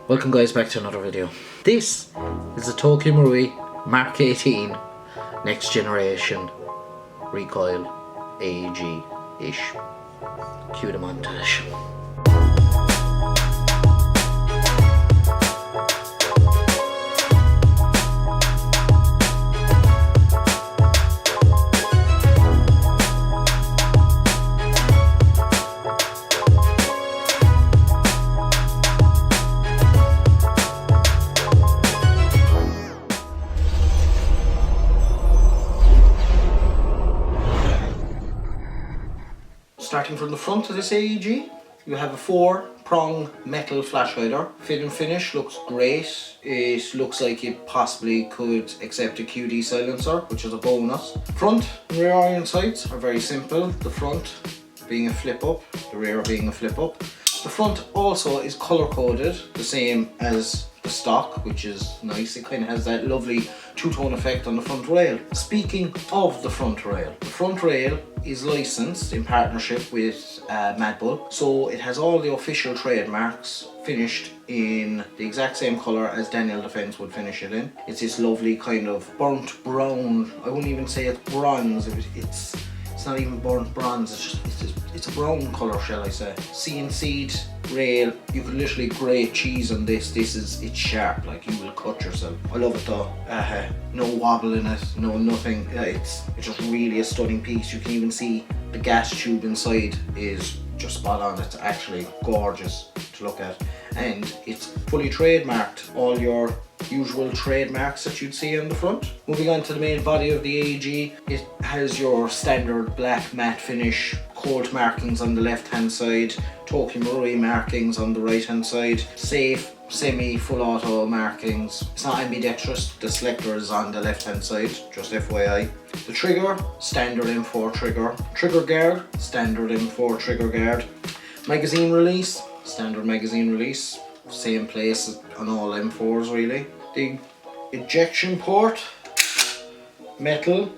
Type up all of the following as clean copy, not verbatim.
Welcome guys back to another video. This is the Marui Mk18 next generation recoil AEG-ish. Cue the montage. Starting from the front of this AEG, you have a 4-prong metal flash hider. Fit and finish looks great. It looks like it possibly could accept a QD silencer, which is a bonus. Front and rear iron sights are very simple. The front being a flip up, the rear being a flip up. The front also is color coded, the same as the stock, which is nice. It kind of has that lovely two-tone effect on the front rail. Speaking of the front rail is licensed in partnership with Mad Bull, so it has all the official trademarks finished in the exact same color as Daniel Defense would finish it in. It's this lovely kind of burnt brown. I wouldn't even say it's bronze. It's not even burnt bronze. It's a brown color, shall I say? CNC'd rail. You could literally grate cheese on this. It's sharp, like you will cut yourself. I love it though. No wobble in it, no nothing. It's just really a stunning piece. You can even see the gas tube inside is just spot on. It's actually gorgeous to look at, and it's fully trademarked. All your usual trademarks that you'd see on the front. Moving on to the main body of the AEG, it has your standard black matte finish, Colt markings on the left hand side, Marui markings on the right hand side, safe, semi, full auto markings. It's not ambidextrous, the selector is on the left hand side, just FYI. The trigger, standard M4 trigger. Trigger guard, standard M4 trigger guard. Magazine release, standard magazine release. Same place on all M4s really. The ejection port, metal,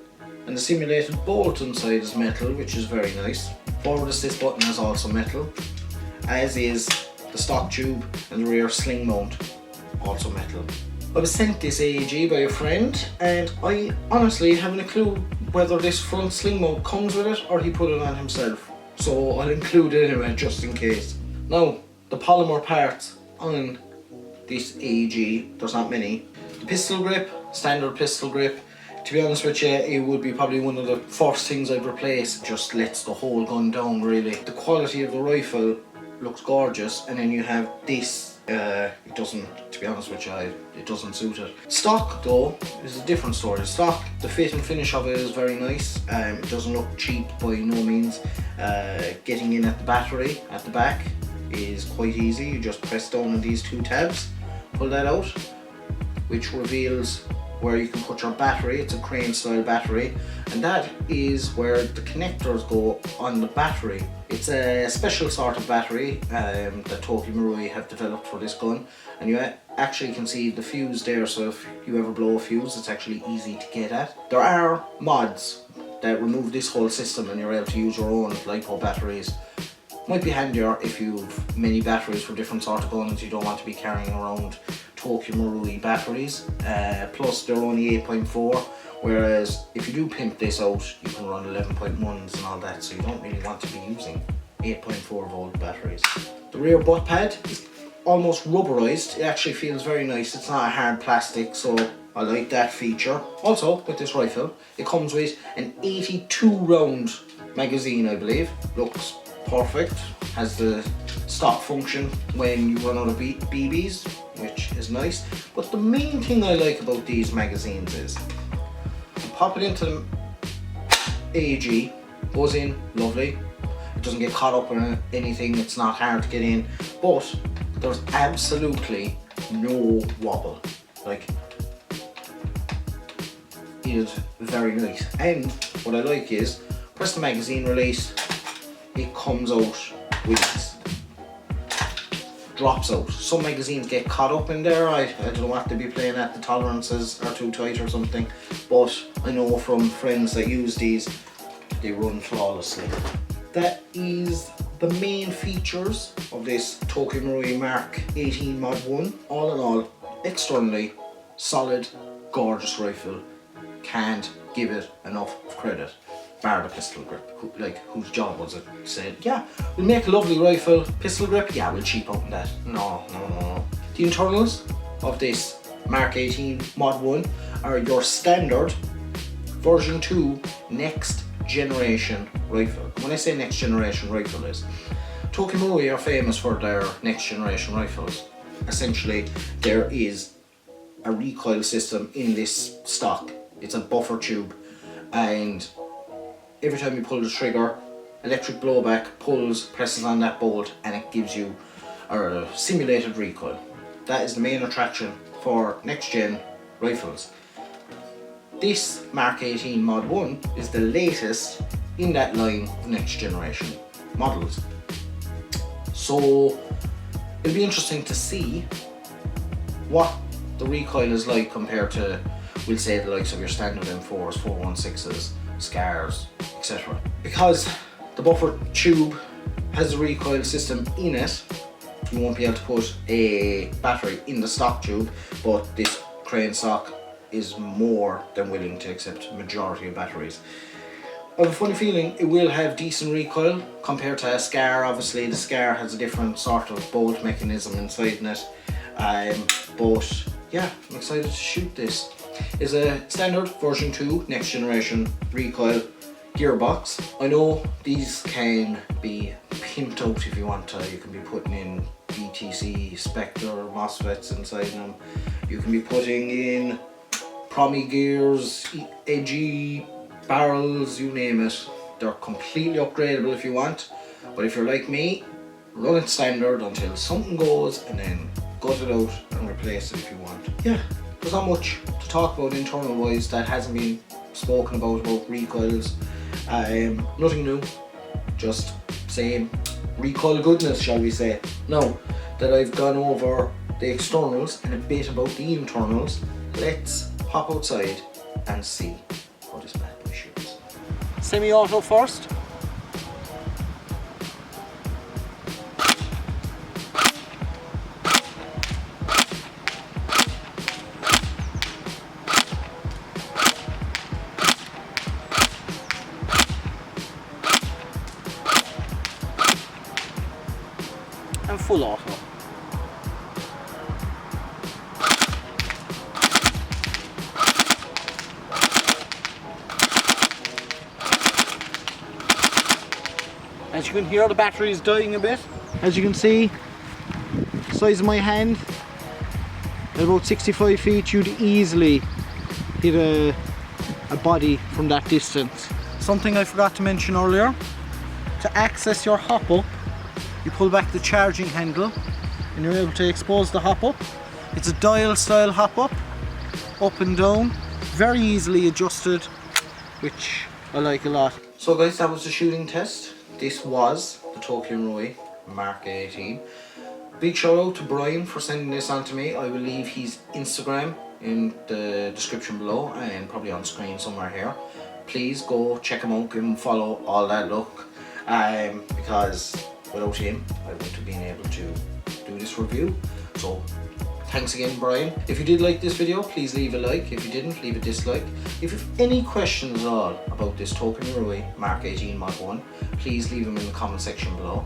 and the simulated bolt inside is metal, which is very nice. Forward assist button is also metal, as is the stock tube and the rear sling mount, also metal. I was sent this AEG by a friend, and I honestly haven't a clue whether this front sling mount comes with it or he put it on himself. So I'll include it anyway, just in case. Now, the polymer parts on this AEG, there's not many. The pistol grip, standard pistol grip. To be honest with you, it would be probably one of the first things I'd replace. It just lets the whole gun down really. The quality of the rifle looks gorgeous, and then you have this. It doesn't, to be honest with you, it doesn't suit it. Stock though is a different story. Stock, the fit and finish of it is very nice. It doesn't look cheap by no means. Getting in at the battery at the back is quite easy. You just press down on these two tabs, pull that out, which reveals where you can put your battery. It's a crane style battery, and that is where the connectors go on the battery. It's a special sort of battery that Marui have developed for this gun, and you actually can see the fuse there, so if you ever blow a fuse, it's actually easy to get at. There are mods that remove this whole system and you're able to use your own LiPo batteries. Might be handier if you've many batteries for different sort of guns. You don't want to be carrying around Marui batteries. Plus they're only 8.4, whereas if you do pimp this out, you can run 11.1s and all that, so you don't really want to be using 8.4 volt batteries. The rear butt pad is almost rubberized. It actually feels very nice. It's not a hard plastic, so I like that feature. Also, with this rifle, it comes with an 82 round magazine, I believe. Looks perfect. Has the stop function when you run out of BBs, which is nice. But the main thing I like about these magazines is you pop it into the AEG, goes in lovely. It doesn't get caught up in anything. It's not hard to get in, but there's absolutely no wobble. Like, it is very nice. And what I like is press the magazine release, it comes out with this. Drops out. Some magazines get caught up in there. I don't know what to be playing at, the tolerances are too tight or something, but I know from friends that use these, they run flawlessly. That is the main features of this Tokyo Marui Mk18 Mod1, all in all, externally, solid, gorgeous rifle. Can't give it enough credit. Bar the pistol grip, whose job was it? Said, yeah, we'll make a lovely rifle, pistol grip, yeah, we'll cheap out on that. No. The internals of this Mk18 Mod1 are your standard version 2 next generation rifle. When I say next generation rifle is, Tokyo Marui are famous for their next generation rifles. Essentially, there is a recoil system in this stock. It's a buffer tube, and every time you pull the trigger, electric blowback presses on that bolt, and it gives you a simulated recoil. That is the main attraction for next gen rifles. This Mk18 Mod1 is the latest in that line of next generation models. So it'll be interesting to see what the recoil is like compared to, we'll say, the likes of your standard M4s, 416s, Scars, etc. Because the buffer tube has a recoil system in it, you won't be able to put a battery in the stock tube, but this crane stock is more than willing to accept majority of batteries. I have a funny feeling it will have decent recoil compared to a Scar. Obviously the Scar has a different sort of bolt mechanism inside in it, but yeah, I'm excited to shoot this. It's a standard version 2 next generation recoil gearbox. I know these can be pimped out if you want to. You can be putting in BTC, Spectre, MOSFETs inside them. You can be putting in Promi gears, edgy barrels, you name it. They're completely upgradable if you want, but if you're like me, run it standard until something goes and then gut it out and replace it if you want. Yeah, there's not much to talk about internal wise that hasn't been spoken about recoils. Nothing new, just same recoil goodness, shall we say. Now that I've gone over the externals and a bit about the internals, let's hop outside and see how this bad boy shoots. Semi-auto first. And full auto. As you can hear, the battery is dying a bit. As you can see, size of my hand, at about 65 feet, you'd easily hit a body from that distance. Something I forgot to mention earlier, to access your hop up, you pull back the charging handle and you're able to expose the hop up. It's a dial style hop up and down, very easily adjusted, which I like a lot. So guys, that was the shooting test. This was the Tokyo Marui Mk18. Big shout out to Brian for sending this on to me. I will leave his Instagram in the description below and probably on screen somewhere here. Please go check him out, give him a follow, all that look, because without him I wouldn't have been able to do this review. So thanks again, Brian. If you did like this video, please leave a like. If you didn't, leave a dislike. If you have any questions at all about this Tokyo Marui Mk18 Mod1, please leave them in the comment section below.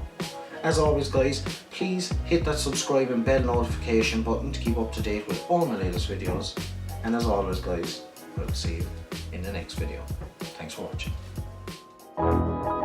As always guys, please hit that subscribe and bell notification button to keep up to date with all my latest videos. And as always guys, I'll see you in the next video. Thanks for watching.